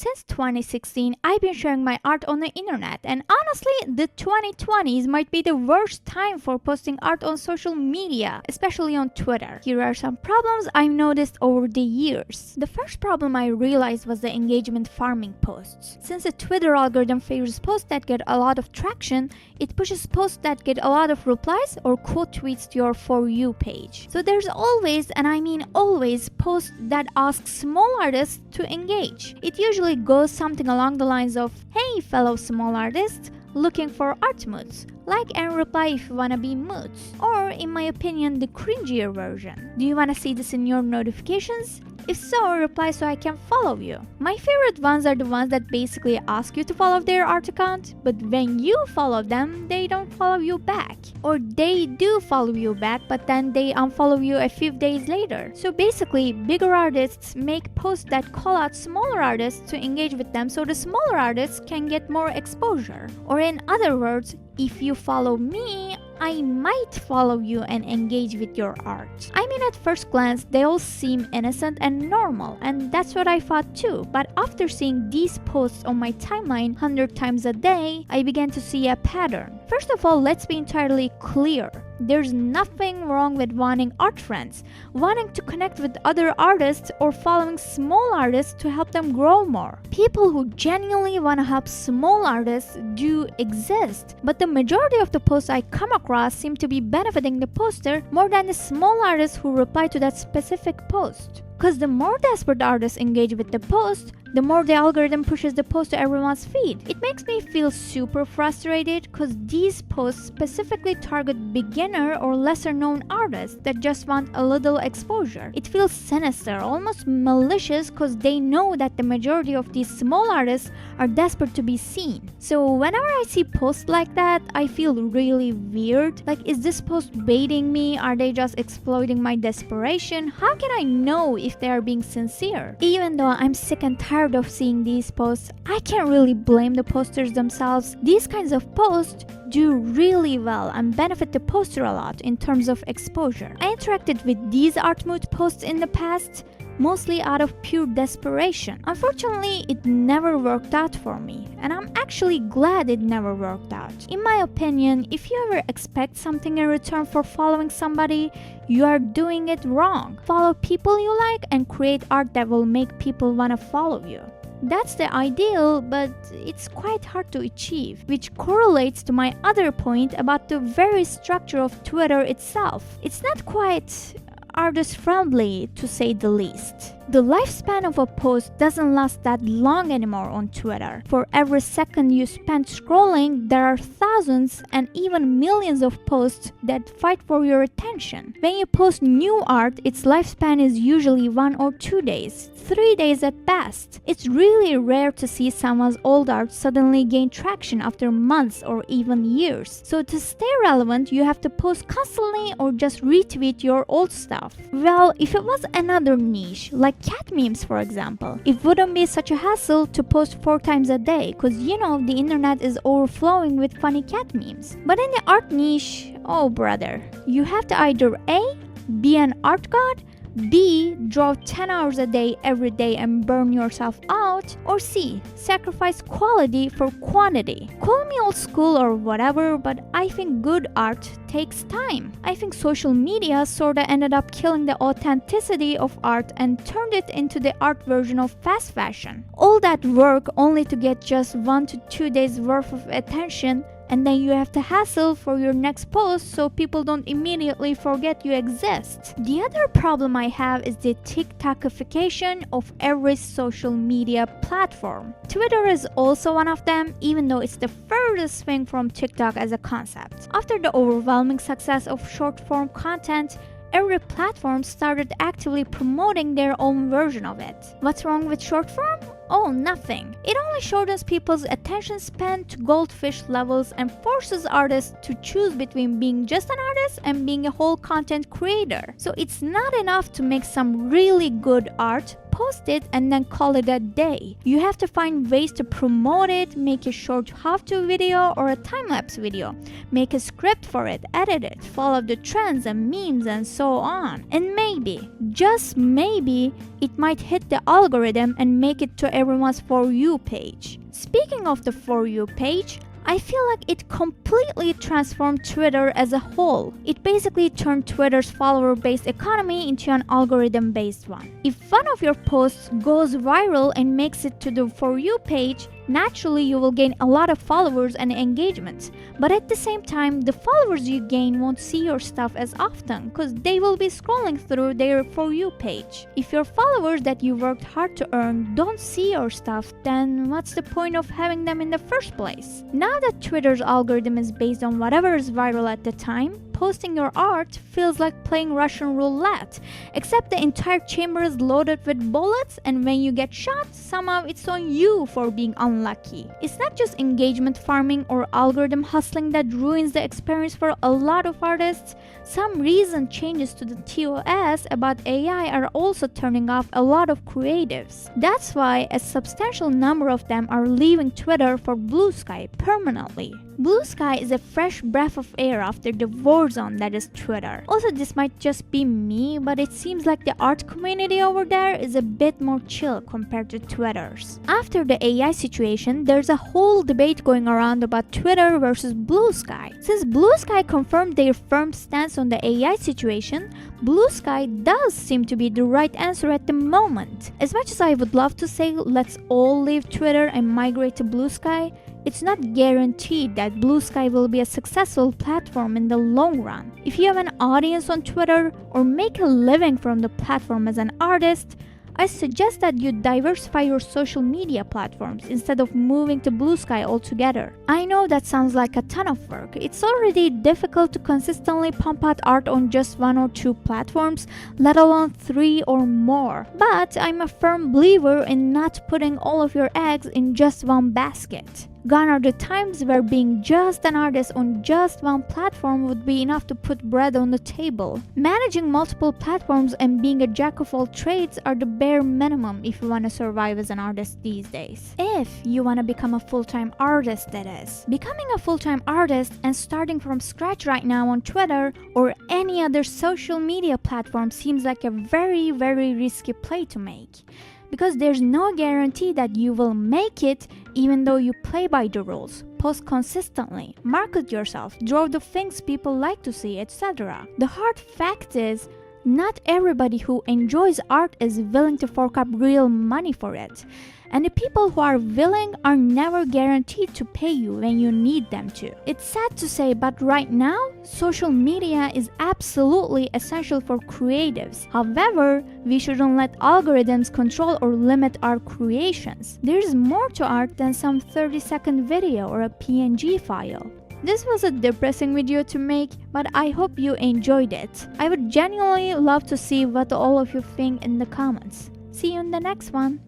Since 2016, I've been sharing my art on the internet, and honestly, the 2020s might be the worst time for posting art on social media, especially on Twitter. Here are some problems I've noticed over the years. The first problem I realized was the engagement farming posts. Since the Twitter algorithm favors posts that get a lot of traction, it pushes posts that get a lot of replies or quote tweets to your For You page. So there's always, and I mean always, posts that ask small artists to engage. It usually goes something along the lines of, "Hey fellow small artists, looking for art moods? Like and reply if you wanna be moods." Or, in my opinion, the cringier version. "Do you wanna see this in your notifications? If so, reply so I can follow you." My favorite ones are the ones that basically ask you to follow their art account, but when you follow them, they don't follow you back. Or they do follow you back, but then they unfollow you a few days later. So basically, bigger artists make posts that call out smaller artists to engage with them so the smaller artists can get more exposure. Or in other words, if you follow me, I might follow you and engage with your art. I mean, at first glance, they all seem innocent and normal, and that's what I thought too. But after seeing these posts on my timeline 100 times a day, I began to see a pattern. First of all, let's be entirely clear. There's nothing wrong with wanting art friends, wanting to connect with other artists, or following small artists to help them grow more. People who genuinely want to help small artists do exist, but the majority of the posts I come across seem to be benefiting the poster more than the small artists who reply to that specific post. Because the more desperate artists engage with the post, the more the algorithm pushes the post to everyone's feed. It makes me feel super frustrated because these posts specifically target beginner or lesser known artists that just want a little exposure. It feels sinister, almost malicious, because they know that the majority of these small artists are desperate to be seen. So whenever I see posts like that, I feel really weird. Like, is this post baiting me? Are they just exploiting my desperation? How can I know if they are being sincere? Even though I'm sick and tired of seeing these posts, I can't really blame the posters themselves. These kinds of posts do really well and benefit the poster a lot in terms of exposure. I interacted with these art mood posts in the past, mostly out of pure desperation. Unfortunately, it never worked out for me, and I'm actually glad it never worked out. In my opinion, if you ever expect something in return for following somebody, you are doing it wrong. Follow people you like and create art that will make people want to follow you. That's the ideal, but it's quite hard to achieve, which correlates to my other point about the very structure of Twitter itself. It's not quite artist-friendly, to say the least. The lifespan of a post doesn't last that long anymore on Twitter. For every second you spend scrolling, there are thousands and even millions of posts that fight for your attention. When you post new art, its lifespan is usually 1 or 2 days, 3 days at best. It's really rare to see someone's old art suddenly gain traction after months or even years. So to stay relevant, you have to post constantly or just retweet your old stuff. Well, if it was another niche, like cat memes for example, it wouldn't be such a hassle to post 4 times a day, because you know the internet is overflowing with funny cat memes. But in the art niche, oh brother, you have to either A, be an art god, B, draw 10 hours a day every day and burn yourself out, or C, sacrifice quality for quantity. Call me old school or whatever, but I think good art takes time. I think social media sorta ended up killing the authenticity of art and turned it into the art version of fast fashion. All that work only to get just 1 to 2 days worth of attention, and then you have to hassle for your next post so people don't immediately forget you exist. The other problem I have is the TikTokification of every social media platform. Twitter is also one of them, even though it's the furthest thing from TikTok as a concept. After the overwhelming success of short-form content, every platform started actively promoting their own version of it. What's wrong with short form? Oh, nothing. It only shortens people's attention span to goldfish levels and forces artists to choose between being just an artist and being a whole content creator. So it's not enough to make some really good art, post it and then call it a day. You have to find ways to promote it, make a short how-to video or a time-lapse video, make a script for it, edit it, follow the trends and memes and so on. And maybe, just maybe, it might hit the algorithm and make it to everyone's For You page. Speaking of the For You page, I feel like it completely transformed Twitter as a whole. It basically turned Twitter's follower-based economy into an algorithm-based one. If one of your posts goes viral and makes it to the For You page, naturally you will gain a lot of followers and engagement. But at the same time, the followers you gain won't see your stuff as often because they will be scrolling through their For You page. If your followers that you worked hard to earn don't see your stuff, then what's the point of having them in the first place? Now that Twitter's algorithm is based on whatever is viral at the time, posting your art feels like playing Russian roulette, except the entire chamber is loaded with bullets and when you get shot, somehow it's on you for being unlucky. It's not just engagement farming or algorithm hustling that ruins the experience for a lot of artists. Some recent changes to the TOS about AI are also turning off a lot of creatives. That's why a substantial number of them are leaving Twitter for Blue Sky permanently. Blue Sky is a fresh breath of air after the war zone that is Twitter. Also, this might just be me, but it seems like the art community over there is a bit more chill compared to Twitter's. After the AI situation, there's a whole debate going around about Twitter versus Blue Sky. Since Blue Sky confirmed their firm stance on the AI situation, Blue Sky does seem to be the right answer at the moment. As much as I would love to say let's all leave Twitter and migrate to Blue Sky, it's not guaranteed that Blue Sky will be a successful platform in the long run. If you have an audience on Twitter or make a living from the platform as an artist, I suggest that you diversify your social media platforms instead of moving to Blue Sky altogether. I know that sounds like a ton of work. It's already difficult to consistently pump out art on just 1 or 2 platforms, let alone 3 or more. But I'm a firm believer in not putting all of your eggs in just one basket. Gone are the times where being just an artist on just one platform would be enough to put bread on the table. Managing multiple platforms and being a jack of all trades are the bare minimum if you want to survive as an artist these days. If you want to become a full-time artist, that is. Becoming a full-time artist and starting from scratch right now on Twitter or any other social media platform seems like a very, very risky play to make. Because there's no guarantee that you will make it even though you play by the rules, post consistently, market yourself, draw the things people like to see, etc. The hard fact is, not everybody who enjoys art is willing to fork up real money for it. And the people who are willing are never guaranteed to pay you when you need them to. It's sad to say, but right now, social media is absolutely essential for creatives. However, we shouldn't let algorithms control or limit our creations. There's more to art than some 30-second video or a PNG file. This was a depressing video to make, but I hope you enjoyed it. I would genuinely love to see what all of you think in the comments. See you in the next one.